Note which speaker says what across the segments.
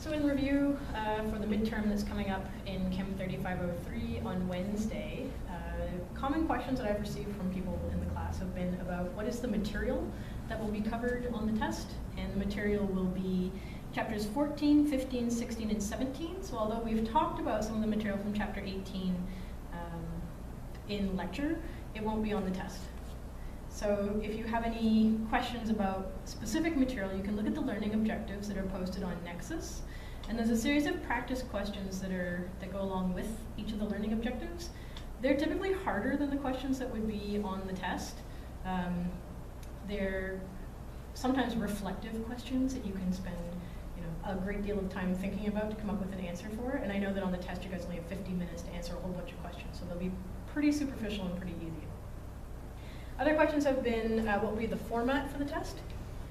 Speaker 1: So in review for the midterm that's coming up in CHEM-3503 on Wednesday, common questions that I've received from people in the class have been about what is the material that will be covered on the test, and the material will be chapters 14, 15, 16, and 17. So although we've talked about some of the material from chapter 18 in lecture, it won't be on the test. So if you have any questions about specific material, you can look at the learning objectives that are posted on Nexus. And there's a series of practice questions that go along with each of the learning objectives. They're typically harder than the questions that would be on the test. They're sometimes reflective questions that you can spend a great deal of time thinking about to come up with an answer for. And I know that on the test you guys only have 50 minutes to answer a whole bunch of questions, so they'll be pretty superficial and pretty easy. Other questions have been what will be the format for the test.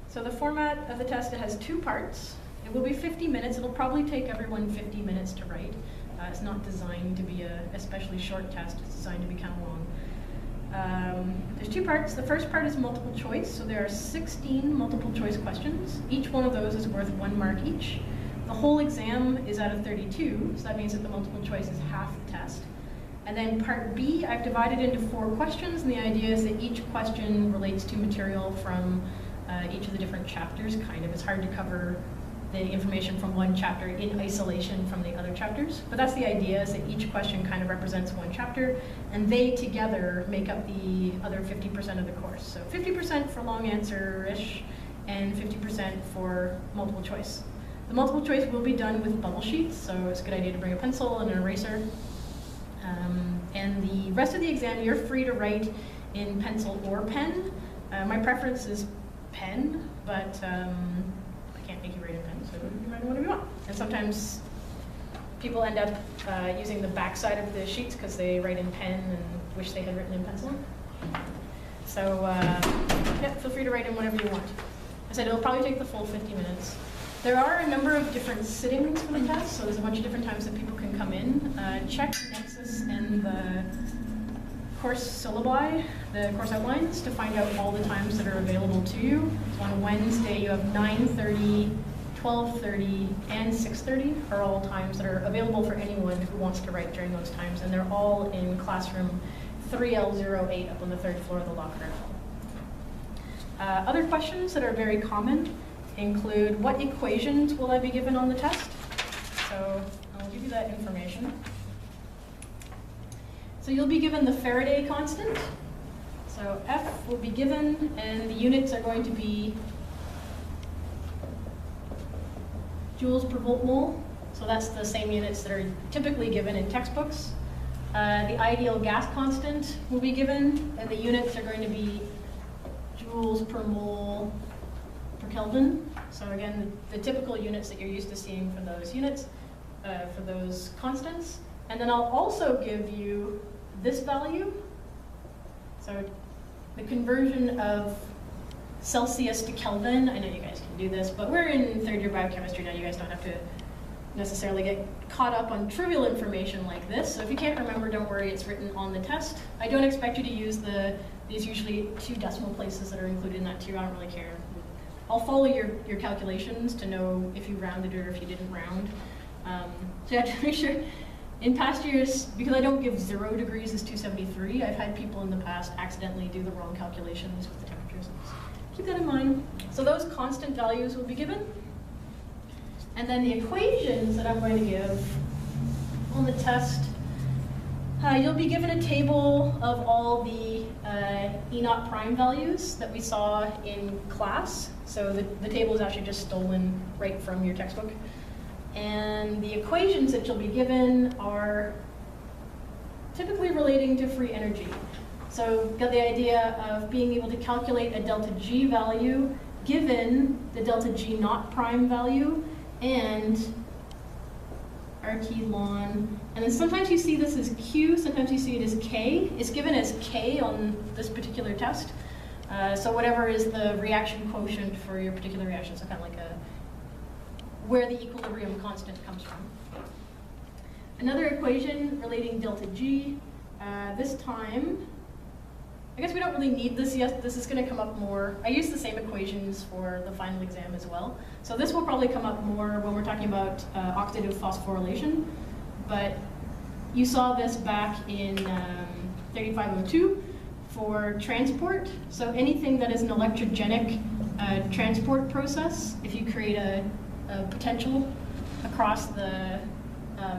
Speaker 1: So the format of the test, it has two parts. It will be 50 minutes. It'll probably take everyone 50 minutes to write. It's not designed to be a especially short test. It's designed to be kind of long. There's two parts. The first part is multiple choice. So there are 16 multiple choice questions. Each one of those is worth 1 mark each. The whole exam is out of 32, so that means that the multiple choice is half the test. And then part B, I've divided into 4 questions, and the idea is that each question relates to material from each of the different chapters, kind of. It's hard to cover the information from one chapter in isolation from the other chapters. But that's the idea, is that each question kind of represents one chapter, and they together make up the other 50% of the course. So 50% for long answer-ish, and 50% for multiple choice. The multiple choice will be done with bubble sheets, so it's a good idea to bring a pencil and an eraser. And the rest of the exam, you're free to write in pencil or pen. My preference is pen, but I can't make you write in pen, so you write whatever you want. And sometimes people end up using the back side of the sheets because they write in pen and wish they had written in pencil. So yeah, feel free to write in whatever you want. I said it'll probably take the full 50 minutes. There are a number of different sittings for the test, so there's a bunch of different times that people can come in. Check Nexus and the course syllabi, the course outlines, to find out all the times that are available to you. So on Wednesday you have 9:30, 12:30, and 6:30 are all times that are available for anyone who wants to write during those times, and they're all in classroom 3L08 up on the 3rd floor of the locker. Other questions that are very common include, what equations will I be given on the test? So I'll give you that information. So you'll be given the Faraday constant. So F will be given, and the units are going to be joules per volt mole. So that's the same units that are typically given in textbooks. The ideal gas constant will be given, and the units are going to be joules per mole per Kelvin. So again, the typical units that you're used to seeing for those units, for those constants. And then I'll also give you this value. So the conversion of Celsius to Kelvin. I know you guys can do this, but we're in 3rd year biochemistry now. You guys don't have to necessarily get caught up on trivial information like this. So if you can't remember, don't worry, it's written on the test. I don't expect you to use these usually 2 decimal places that are included in that too. I don't really care. I'll follow your calculations to know if you rounded or if you didn't round. So you have to make sure, in past years, because I don't give 0 degrees as 273, I've had people in the past accidentally do the wrong calculations with the temperatures. Keep that in mind. So those constant values will be given. And then the equations that I'm going to give on the test, you'll be given a table of all the E0 prime values that we saw in class. So the table is actually just stolen right from your textbook. And the equations that you'll be given are typically relating to free energy. So got the idea of being able to calculate a delta G value given the delta G naught prime value and RT ln. And then sometimes you see this as Q, sometimes you see it as K. It's given as K on this particular test. So whatever is the reaction quotient for your particular reaction, so kind of like where the equilibrium constant comes from. Another equation relating delta G, this time I guess we don't really need this yet. This is going to come up more. I use the same equations for the final exam as well. So this will probably come up more when we're talking about oxidative phosphorylation. But you saw this back in 3502 for transport. So anything that is an electrogenic transport process, if you create a potential across the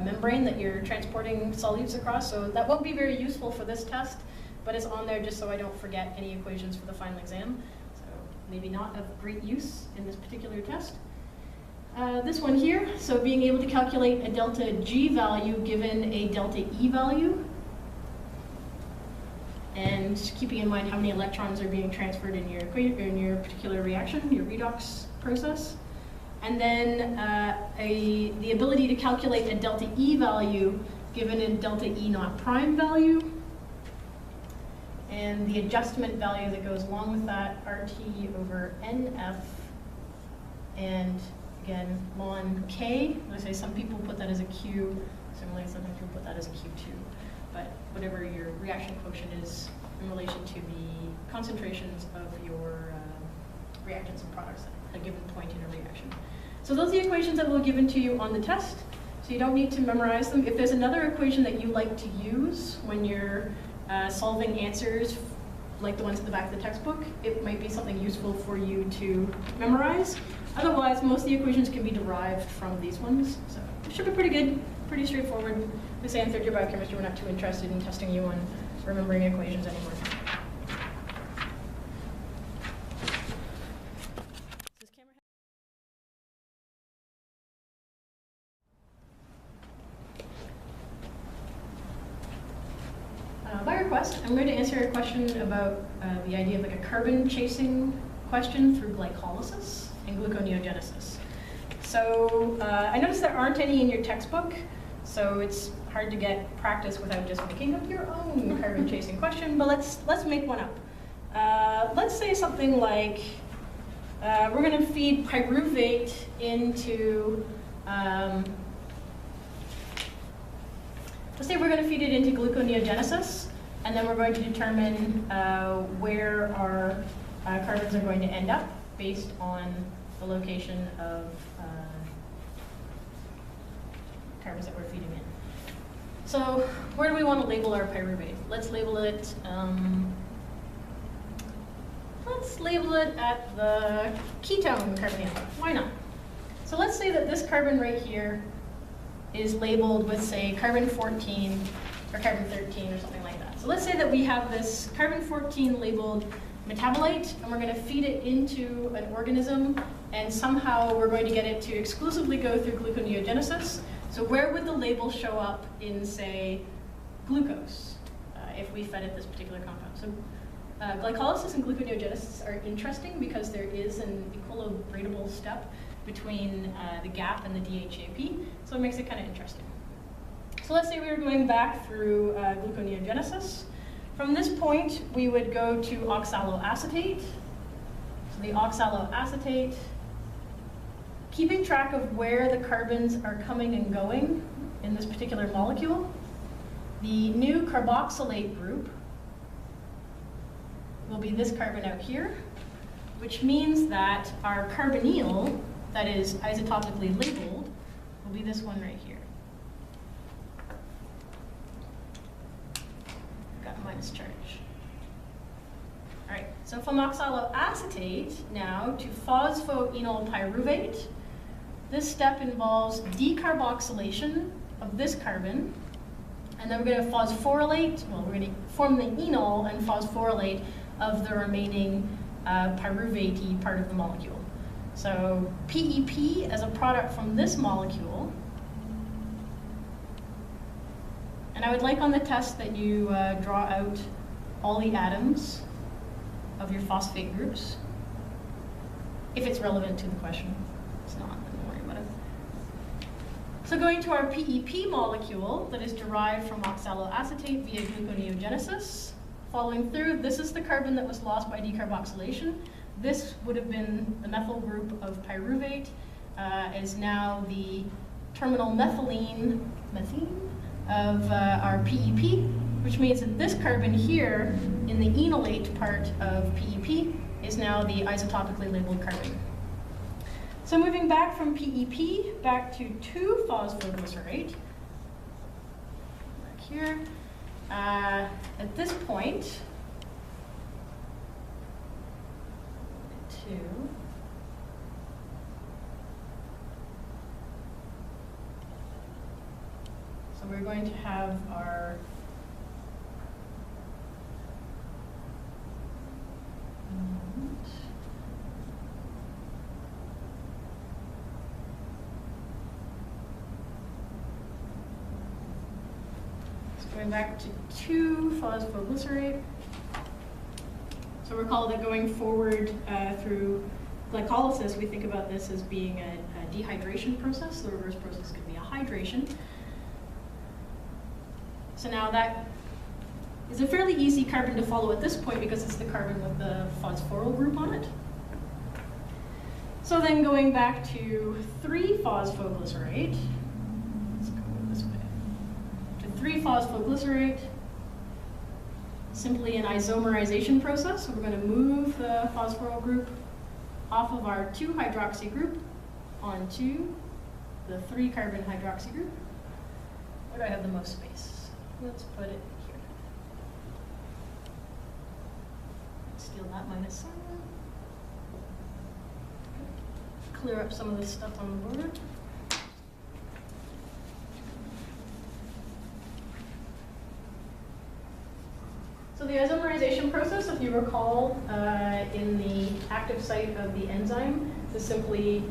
Speaker 1: membrane that you're transporting solutes across. So that won't be very useful for this test, but it's on there just so I don't forget any equations for the final exam. So maybe not of great use in this particular test. This one here, so being able to calculate a delta G value given a delta E value, and keeping in mind how many electrons are being transferred in your particular reaction, your redox process. And then the ability to calculate a delta E value given a delta E naught prime value, and the adjustment value that goes along with that, RT over NF, and again, ln K. I say some people put that as a Q, similarly sometimes people put that as a Q2, but whatever your reaction quotient is in relation to the concentrations of your reactants and products at a given point in a reaction. So those are the equations that will be given to you on the test, so you don't need to memorize them. If there's another equation that you like to use when you're solving answers like the ones at the back of the textbook, it might be something useful for you to memorize. Otherwise, most of the equations can be derived from these ones, so it should be pretty good, pretty straightforward. We say in third year biochemistry we're not too interested in testing you on remembering equations anymore. By request, I'm going to answer a question about the idea of like a carbon chasing question through glycolysis and gluconeogenesis. So I noticed there aren't any in your textbook, so it's hard to get practice without just making up your own carbon chasing question, but let's make one up. Let's say something like we're going to feed pyruvate into let's say we're going to feed it into gluconeogenesis, and then we're going to determine where our carbons are going to end up based on the location of carbons that we're feeding in. So where do we want to label our pyruvate? Let's label it at the ketone carbonyl. Why not? So let's say that this carbon right here is labeled with, say, carbon 14 or carbon 13 or something like that. So let's say that we have this carbon 14 labeled metabolite, and we're going to feed it into an organism, and somehow we're going to get it to exclusively go through gluconeogenesis. So where would the label show up in, say, glucose, if we fed it this particular compound? So glycolysis and gluconeogenesis are interesting because there is an equilibratable step between the GAP and the DHAP, so it makes it kind of interesting. So let's say we were going back through gluconeogenesis. From this point, we would go to oxaloacetate. So the oxaloacetate, keeping track of where the carbons are coming and going in this particular molecule. The new carboxylate group will be this carbon out here, which means that our carbonyl that is isotopically labeled will be this one right here. Got a minus charge. All right, so from oxaloacetate now to phosphoenol pyruvate. This step involves decarboxylation of this carbon, and then we're going to phosphorylate, well, we're going to form the enol and phosphorylate of the remaining pyruvate part of the molecule. So PEP as a product from this molecule, and I would like on the test that you draw out all the atoms of your phosphate groups, if it's relevant to the question. It's not, don't worry about it. So going to our PEP molecule that is derived from oxaloacetate via gluconeogenesis, following through, this is the carbon that was lost by decarboxylation. This would have been the methyl group of pyruvate, is now the terminal methane of our PEP. which means that this carbon here in the enolate part of PEP is now the isotopically labeled carbon. So moving back from PEP back to 2-phosphoglycerate, back here, at this point, 2, so we're going to have our going back to 2-phosphoglycerate. So recall that going forward through glycolysis, we think about this as being a dehydration process. The reverse process could be a hydration. So now that is a fairly easy carbon to follow at this point because it's the carbon with the phosphoryl group on it. So then going back to 3-phosphoglycerate, let's go this way, to 3-phosphoglycerate, simply an isomerization process. So we're going to move the phosphoryl group off of our 2-hydroxy group onto the 3-carbon hydroxy group. Where do I have the most space? Let's put it here. Steal that minus sign. Clear up some of this stuff on the border. So the isomerization process, if you recall, in the active site of the enzyme, is simply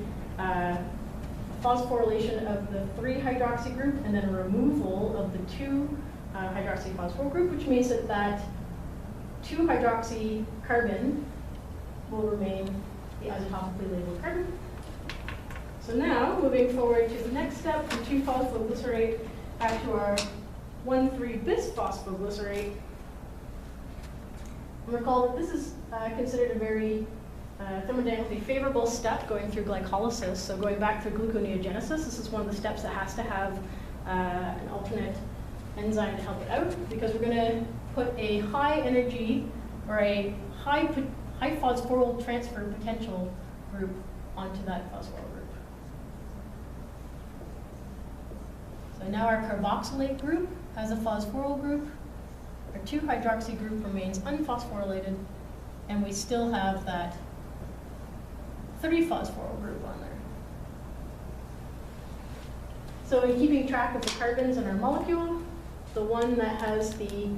Speaker 1: phosphorylation of the 3-hydroxy group and then removal of the 2-hydroxy phosphoryl group, which means that that 2-hydroxy carbon will remain the isotopically labeled carbon. So now, moving forward to the next step, from 2-phosphoglycerate back to our 1,3-bisphosphoglycerate. Recall that this is considered a very thermodynamically favorable step going through glycolysis. So going back through gluconeogenesis, this is one of the steps that has to have an alternate enzyme to help it out, because we're going to put a high energy or a high phosphoryl transfer potential group onto that phosphoryl group. So now our carboxylate group has a phosphoryl group. Our 2-hydroxy group remains unphosphorylated, and we still have that 3-phosphoryl group on there. So in keeping track of the carbons in our molecule, the one that has the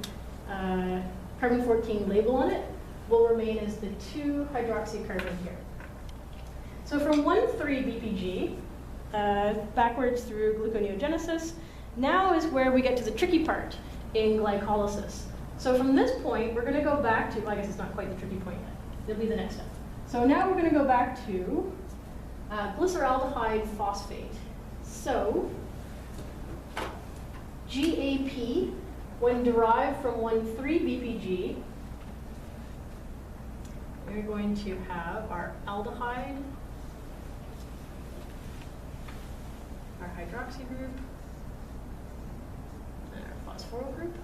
Speaker 1: carbon-14 label on it will remain as the 2-hydroxy carbon here. So from 1,3-BPG, backwards through gluconeogenesis, now is where we get to the tricky part in glycolysis. So from this point, we're going to go back to, well, I guess it's not quite the tricky point yet. It'll be the next step. So now we're going to go back to glyceraldehyde phosphate. So GAP, when derived from 1,3-BPG, we're going to have our aldehyde, our hydroxy group, and our phosphoryl group.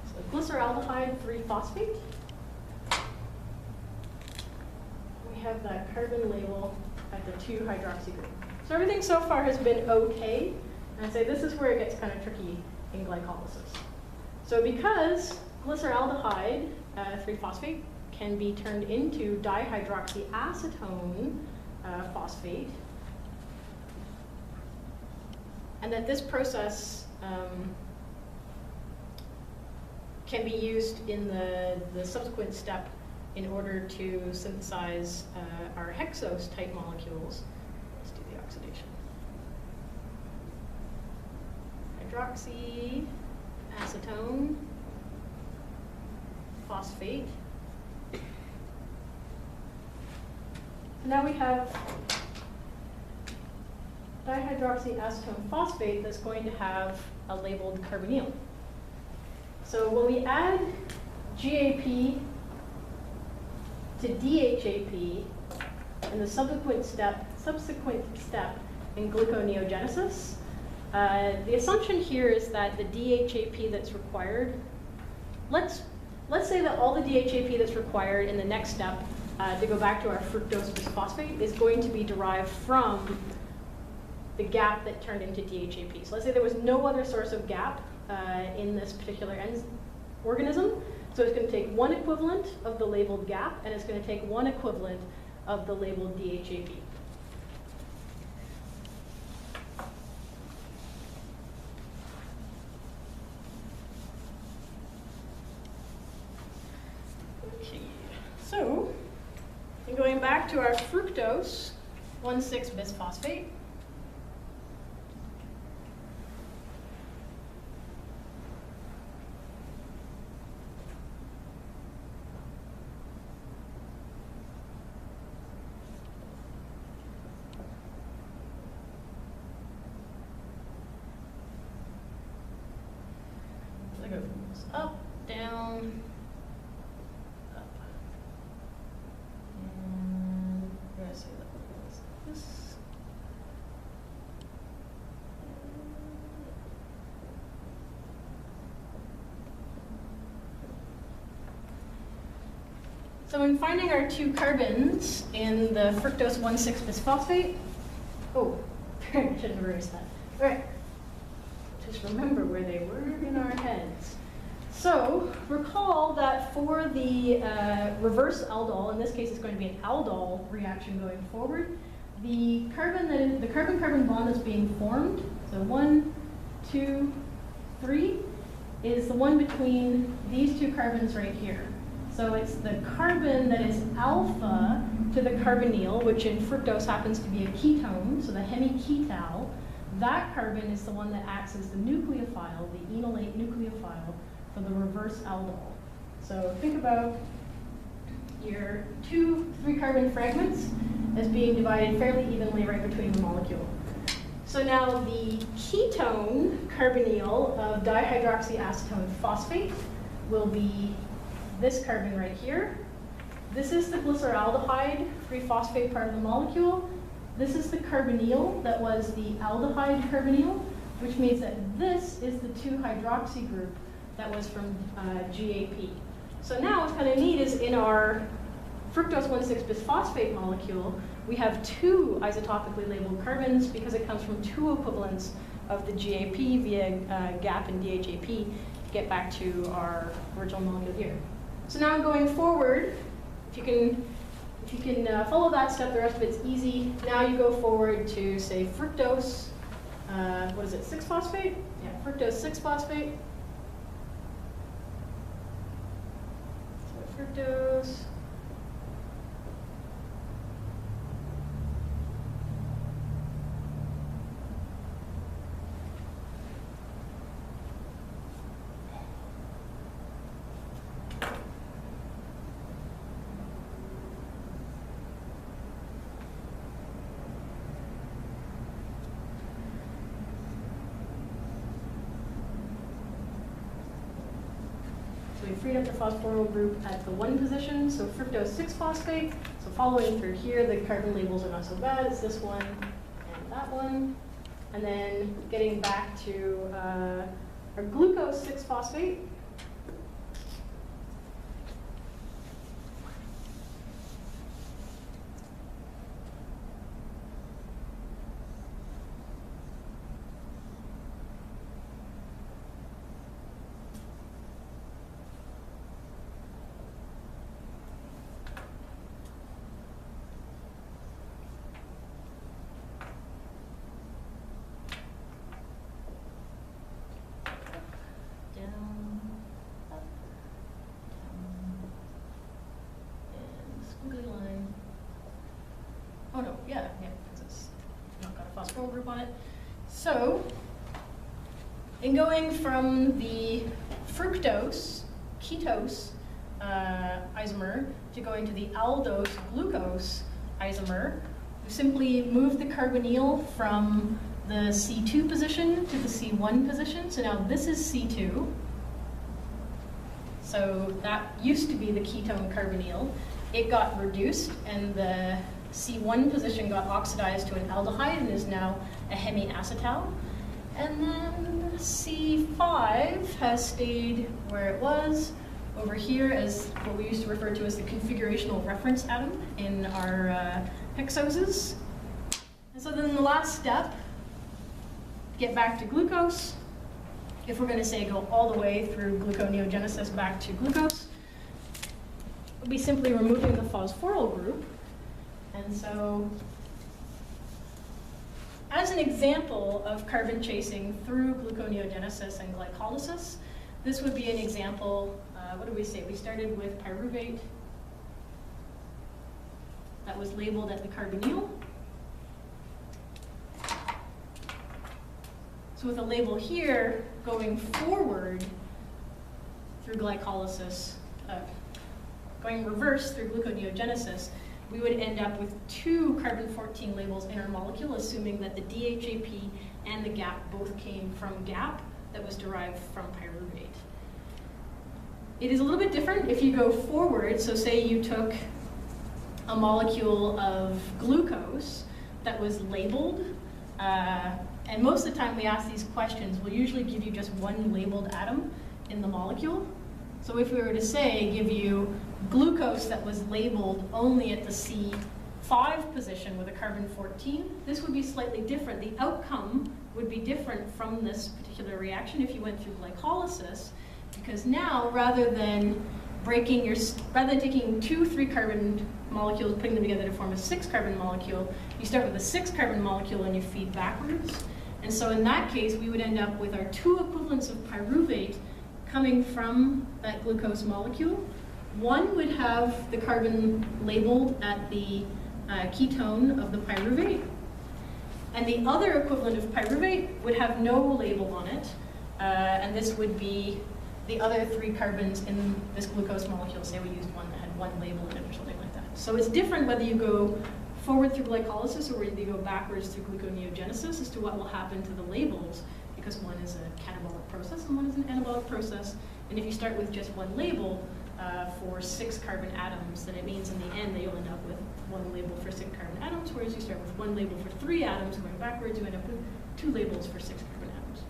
Speaker 1: So glyceraldehyde 3-phosphate. We have that carbon label at the 2-hydroxy group. So everything so far has been okay. And I'd say this is where it gets kind of tricky in glycolysis. So because glyceraldehyde 3-phosphate can be turned into dihydroxyacetone phosphate, and that this process can be used in the subsequent step in order to synthesize our hexose type molecules. Let's do the oxidation. Hydroxyacetone phosphate. Now we have dihydroxyacetone phosphate that's going to have a labeled carbonyl. So when we add GAP to DHAP in the subsequent step in gluconeogenesis, The assumption here is that the DHAP that's required, let's say that all the DHAP that's required in the next step to go back to our fructose bisphosphate is going to be derived from the gap that turned into DHAP. So let's say there was no other source of gap in this particular organism. So it's going to take one equivalent of the labeled gap, and it's going to take one equivalent of the labeled DHAP. Okay, so going back to our fructose 1,6-bisphosphate. I go from this up, down, up. And we're going to say that was this. So in finding our two carbons in the fructose 1,6-bisphosphate, oh, I should have erased that. All right. Just remember where they were in our heads. So recall that for the reverse aldol, in this case it's going to be an aldol reaction going forward, the carbon-carbon bond that's being formed, so 1, 2, 3, is the one between these two carbons right here. So it's the carbon that is alpha to the carbonyl, which in fructose happens to be a ketone, so the hemiketal. That carbon is the one that acts as the nucleophile, the enolate nucleophile for the reverse aldol. So think about your 2 3-carbon fragments as being divided fairly evenly right between the molecule. So now the ketone carbonyl of dihydroxyacetone phosphate will be this carbon right here. This is the glyceraldehyde free phosphate part of the molecule. This is the carbonyl that was the aldehyde carbonyl, which means that this is the 2-hydroxy group that was from GAP. So now what's kind of neat is in our fructose 1,6-bisphosphate molecule, we have 2 isotopically labeled carbons because it comes from 2 equivalents of the GAP via GAP and DHAP to get back to our original molecule here. So now going forward, if you can follow that step, the rest of it's easy. Now you go forward to, say, fructose, what is it, 6-phosphate? Yeah, fructose 6-phosphate. So fructose. We freed up the phosphoryl group at the 1 position, so fructose 6-phosphate. So following through here, the carbon labels are not so bad. It's this one and that one. And then getting back to our glucose 6-phosphate. Oh no, yeah, because it's not got a phosphoryl group on it. So, in going from the fructose, ketose isomer to going to the aldose, glucose isomer, we simply move the carbonyl from the C2 position to the C1 position. So now this is C2. So that used to be the ketone carbonyl. It got reduced, and the C1 position got oxidized to an aldehyde and is now a hemiacetal. And then C5 has stayed where it was over here as what we used to refer to as the configurational reference atom in our hexoses. And so then the last step, get back to glucose. If we're going to say go all the way through gluconeogenesis back to glucose, we'll be simply removing the phosphoryl group. And so as an example of carbon chasing through gluconeogenesis and glycolysis, this would be an example, what did we say? We started with pyruvate that was labeled at the carbonyl. So with a label here, going forward through glycolysis, going reverse through gluconeogenesis, we would end up with 2 carbon-14 labels in our molecule, assuming that the DHAP and the GAP both came from GAP that was derived from pyruvate. It is a little bit different if you go forward. So say you took a molecule of glucose that was labeled, and most of the time we ask these questions, we'll usually give you just one labeled atom in the molecule. So if we were to say, give you glucose that was labeled only at the C5 position with a carbon-14, this would be slightly different. The outcome would be different from this particular reaction if you went through glycolysis, because now rather than taking 2 3-carbon molecules, putting them together to form a 6-carbon molecule, you start with a 6-carbon molecule and you feed backwards. And so in that case, we would end up with our 2 equivalents of pyruvate coming from that glucose molecule. One would have the carbon labeled at the ketone of the pyruvate, and the other equivalent of pyruvate would have no label on it, and this would be the other 3 carbons in this glucose molecule. Say we used one that had 1 label in it or something like that. So it's different whether you go forward through glycolysis or whether you go backwards through gluconeogenesis as to what will happen to the labels, because one is a catabolic process and one is an anabolic process. And if you start with just one label for 6 carbon atoms, then it means in the end that you'll end up with 1 label for 6 carbon atoms, whereas you start with 1 label for 3 atoms going backwards, you end up with 2 labels for 6 carbon atoms.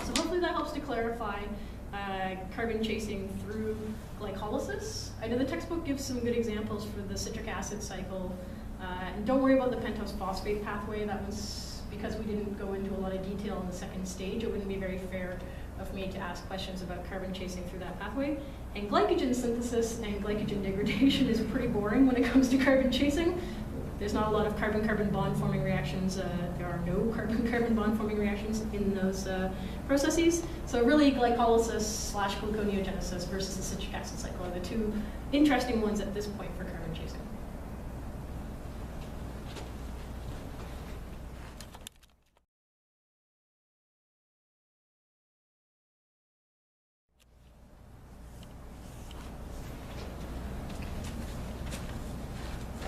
Speaker 1: So hopefully that helps to clarify carbon chasing through glycolysis. I know the textbook gives some good examples for the citric acid cycle. And don't worry about the pentose phosphate pathway. That was because we didn't go into a lot of detail in the second stage. It wouldn't be very fair of me to ask questions about carbon chasing through that pathway. And glycogen synthesis and glycogen degradation is pretty boring when it comes to carbon chasing. There's not a lot of carbon-carbon bond forming reactions. There are no carbon-carbon bond forming reactions in those processes. So really glycolysis / gluconeogenesis versus the citric acid cycle are the 2 interesting ones at this point for carbon chasing.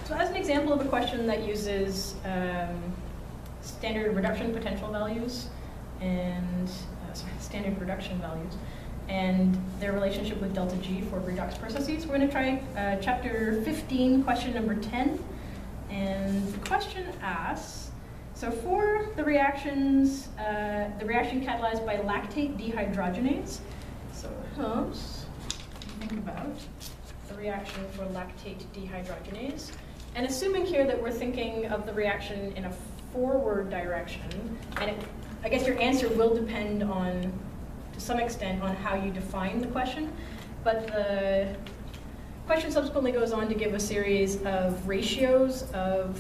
Speaker 1: So as an example of a question that uses standard reduction potential values and standard reduction values and their relationship with delta G for redox processes, we're going to try chapter 15, question number 10. And the question asks, so for the reactions, the reaction catalyzed by lactate dehydrogenase, so think about the reaction for lactate dehydrogenase. And assuming here that we're thinking of the reaction in a forward direction, and I guess your answer will depend on, to some extent, on how you define the question, but the question subsequently goes on to give a series of ratios of,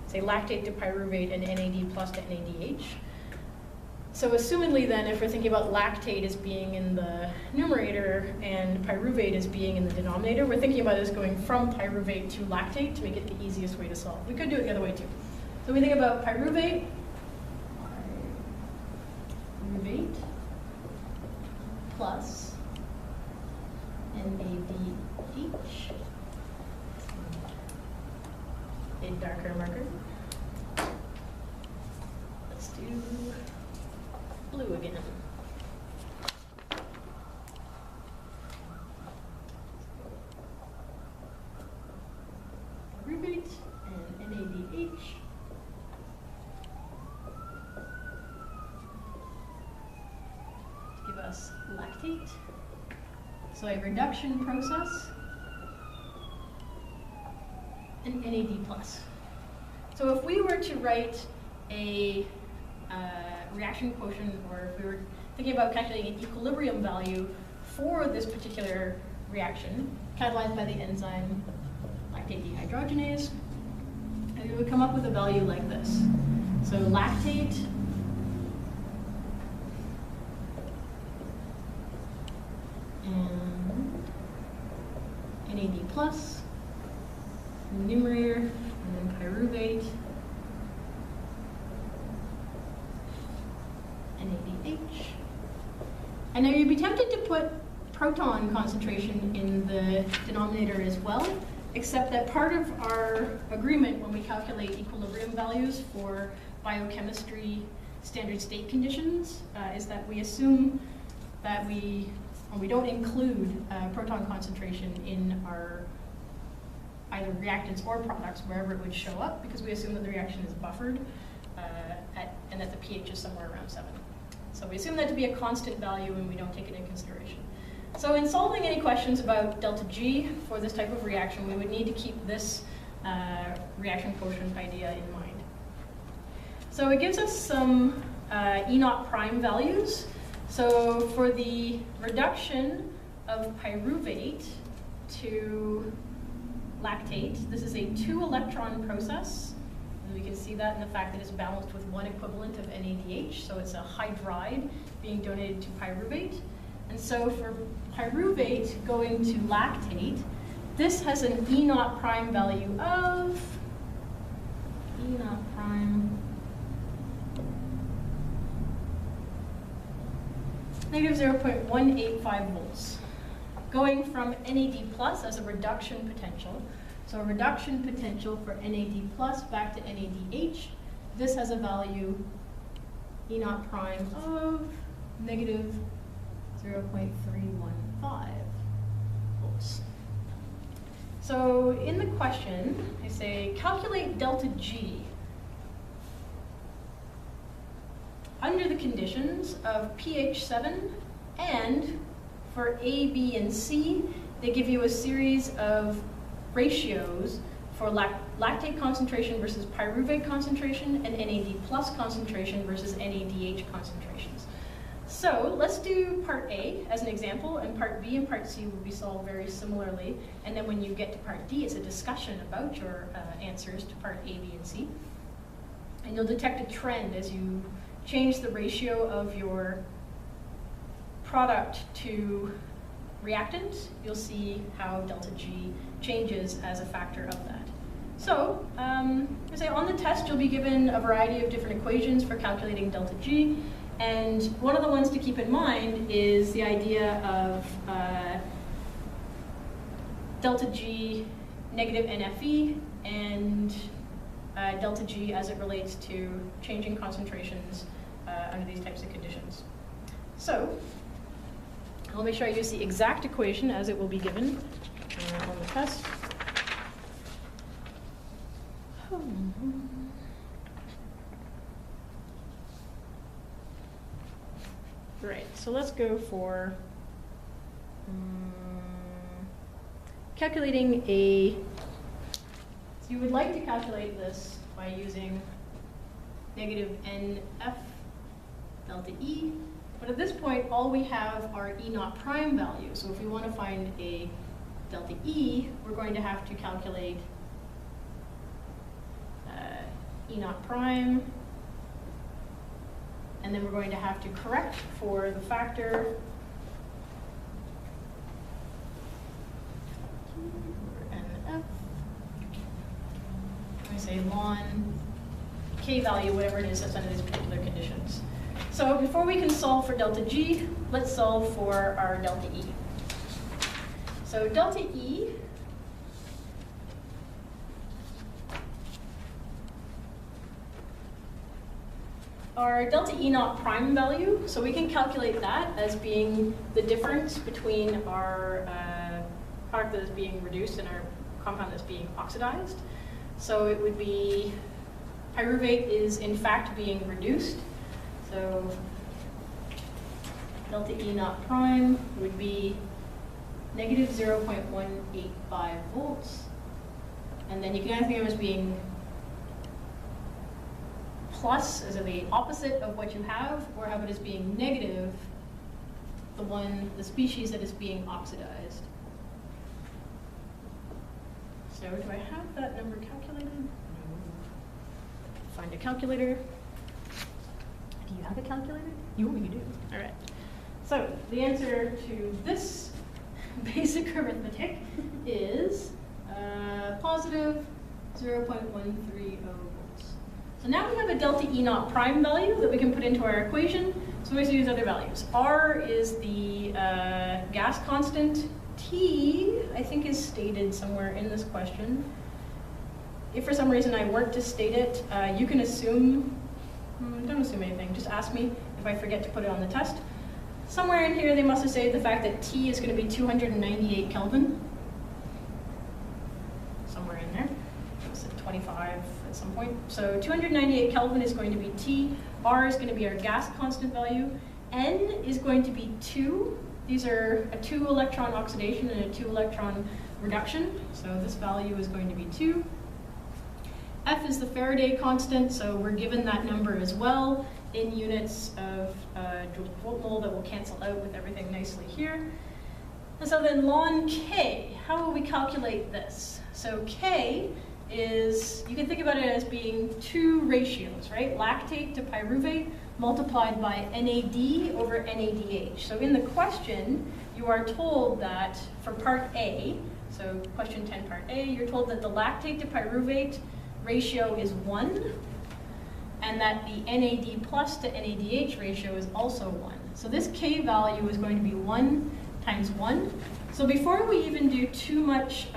Speaker 1: say, lactate to pyruvate and NAD plus to NADH. So assumedly then, if we're thinking about lactate as being in the numerator and pyruvate as being in the denominator, we're thinking about this going from pyruvate to lactate to make it the easiest way to solve. We could do it the other way too. So we think about pyruvate plus NADH, a darker marker. Let's do blue again. Pyruvate and NADH. lactate. So a reduction process, and NAD+. So if we were to write a reaction quotient, or if we were thinking about calculating an equilibrium value for this particular reaction, catalyzed by the enzyme lactate dehydrogenase, and we would come up with a value like this. So lactate and NAD+, in the numerator, and then pyruvate, NADH. And now you'd be tempted to put proton concentration in the denominator as well, except that part of our agreement when we calculate equilibrium values for biochemistry standard state conditions is that we assume that we don't include proton concentration in our either reactants or products, wherever it would show up, because we assume that the reaction is buffered and that the pH is somewhere around 7. So we assume that to be a constant value and we don't take it into consideration. So in solving any questions about delta G for this type of reaction, we would need to keep this reaction quotient idea in mind. So it gives us some E0 prime values. So for the reduction of pyruvate to lactate, this is a 2-electron process. And we can see that in the fact that it's balanced with 1 equivalent of NADH, so it's a hydride being donated to pyruvate. And so for pyruvate going to lactate, this has an E0 prime value of E0 prime negative 0.185 volts, going from NAD plus as a reduction potential. So a reduction potential for NAD plus back to NADH. This has a value E0 prime of negative 0.315 volts. So in the question, I say calculate delta G under the conditions of pH 7, and for A, B, and C, they give you a series of ratios for lactate concentration versus pyruvate concentration and NAD plus concentration versus NADH concentrations. So let's do part A as an example, and part B and part C will be solved very similarly. And then when you get to part D, it's a discussion about your answers to part A, B, and C. And you'll detect a trend as you change the ratio of your product to reactant. You'll see how delta G changes as a factor of that. So, I say on the test, you'll be given a variety of different equations for calculating delta G. And one of the ones to keep in mind is the idea of delta G negative NFE and delta G as it relates to changing concentrations under these types of conditions. So, I'll make sure I use the exact equation as it will be given on the test. Right, so let's go for calculating a, so you would like to calculate this by using negative NF delta E, but at this point all we have are E0 prime values. So if we want to find a delta E, we're going to have to calculate E0 prime, and then we're going to have to correct for the factor NF. I say ln K value, whatever it is that's under these particular conditions. So before we can solve for delta G, let's solve for our delta E. So delta E our delta E0 prime value, so we can calculate that as being the difference between our product that is being reduced and our compound that's being oxidized. So it would be, pyruvate is in fact being reduced. So delta E naught prime would be negative 0.185 volts. And then you can either think of it as being plus, as in the opposite of what you have, or have it as being negative, the species that is being oxidized. So do I have that number calculated? No. Find a calculator. Do you have a calculator? You do. All right. So the answer to this basic arithmetic is positive 0.130 volts. So now we have a delta E naught prime value that we can put into our equation. So we have to use other values. R is the gas constant. T, I think, is stated somewhere in this question. If for some reason I weren't to state it, you can assume, don't assume anything, just ask me if I forget to put it on the test. Somewhere in here they must have said the fact that T is going to be 298 Kelvin. Somewhere in there. It was at 25 at some point. So 298 Kelvin is going to be T. R is going to be our gas constant value. N is going to be 2. These are a 2 electron oxidation and a 2 electron reduction. So this value is going to be 2. F is the Faraday constant, so we're given that number as well in units of joules per volt mole that will cancel out with everything nicely here. And so then ln K, how will we calculate this? So K is, you can think about it as being 2 ratios, right? Lactate to pyruvate multiplied by NAD over NADH. So in the question, you are told that for part A, so question 10 part A, you're told that the lactate to pyruvate ratio is 1, and that the NAD plus to NADH ratio is also 1. So this K value is going to be 1 times 1. So before we even do too much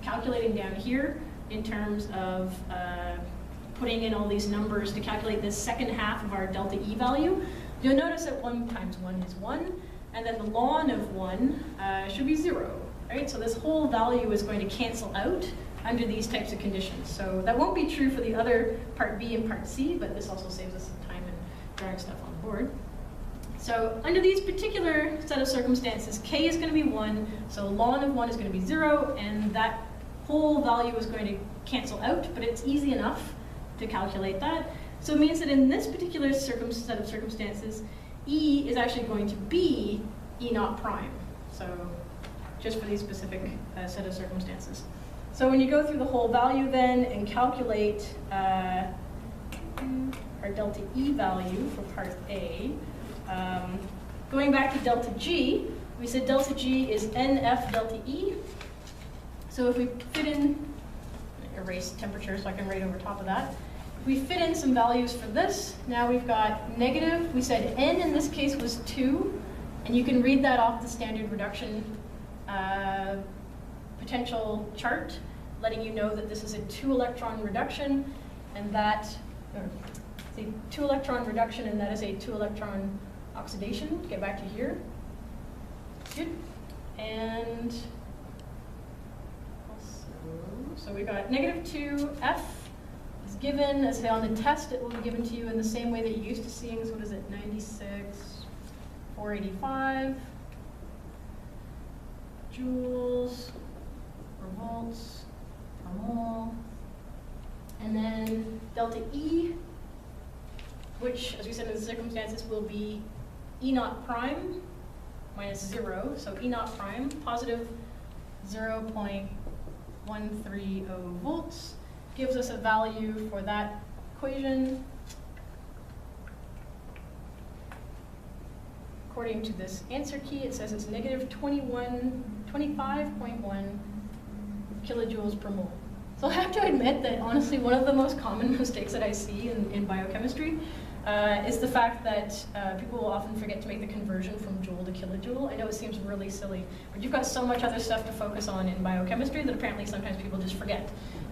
Speaker 1: calculating down here in terms of putting in all these numbers to calculate this second half of our delta E value, you'll notice that 1 times 1 is 1, and then the ln of 1 should be 0, right? So this whole value is going to cancel out under these types of conditions. So that won't be true for the other part B and part C, but this also saves us some time in drawing stuff on the board. So under these particular set of circumstances, K is going to be 1, so ln of 1 is going to be 0, and that whole value is going to cancel out, but it's easy enough to calculate that. So it means that in this particular set of circumstances, E is actually going to be E naught prime. So just for these specific set of circumstances. So when you go through the whole value then and calculate our delta E value for part A, going back to delta G, we said delta G is NF delta E. So if we fit in, erase temperature so I can write over top of that. If we fit in some values for this, now we've got negative, we said N in this case was 2, and you can read that off the standard reduction potential chart, letting you know that this is a 2 electron reduction, and that, it's a 2 electron reduction, and that is a 2 electron oxidation. Get back to here. Good. And so we got negative 2F is given, as on the test it will be given to you in the same way that you're used to seeing. So what is it, 96,485 joules per volts per mole. And then delta E, which, as we said in the circumstances, will be E naught prime minus 0. So E naught prime, positive 0.130 volts, gives us a value for that equation. According to this answer key, it says it's negative 25.1 kilojoules per mole. So I have to admit that honestly one of the most common mistakes that I see in biochemistry is the fact that people will often forget to make the conversion from joule to kilojoule. I know it seems really silly, but you've got so much other stuff to focus on in biochemistry that apparently sometimes people just forget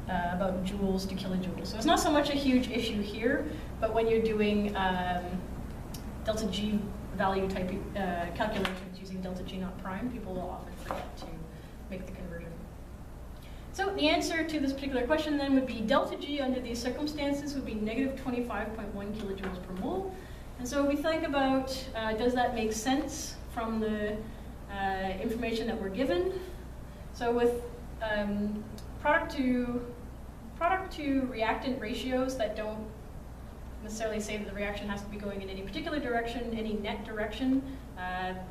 Speaker 1: about joules to kilojoules. So it's not so much a huge issue here, but when you're doing delta G value type calculations using delta G naught prime, people will often forget to make the conversion. So the answer to this particular question then would be delta G under these circumstances would be negative 25.1 kilojoules per mole. And so we think about, does that make sense from the information that we're given? So with product to reactant ratios that don't necessarily say that the reaction has to be going in any particular direction, any net direction,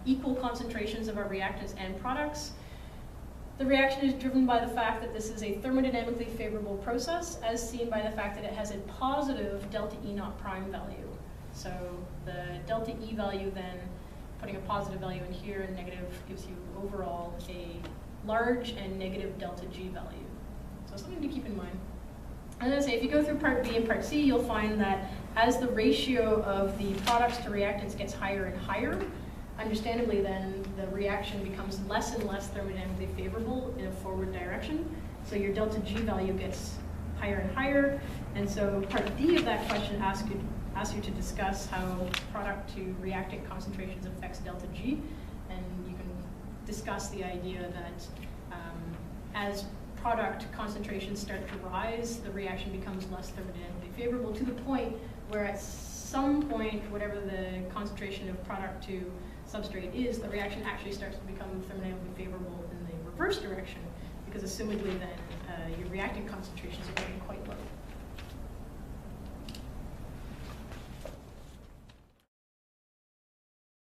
Speaker 1: equal concentrations of our reactants and products. The reaction is driven by the fact that this is a thermodynamically favorable process, as seen by the fact that it has a positive delta E naught prime value. So the delta E value then, putting a positive value in here and negative, gives you overall a large and negative delta G value. So something to keep in mind. And as I say, if you go through part B and part C, you'll find that as the ratio of the products to reactants gets higher and higher, understandably then the reaction becomes less and less thermodynamically favorable in a forward direction. So your delta G value gets higher and higher. And so part D of that question asks you to discuss how product to reactant concentrations affects delta G. And you can discuss the idea that as product concentrations start to rise, the reaction becomes less thermodynamically favorable to the point where at some point, whatever the concentration of product to substrate is, the reaction actually starts to become thermodynamically favorable in the reverse direction, because assumedly then your reactant concentrations are going to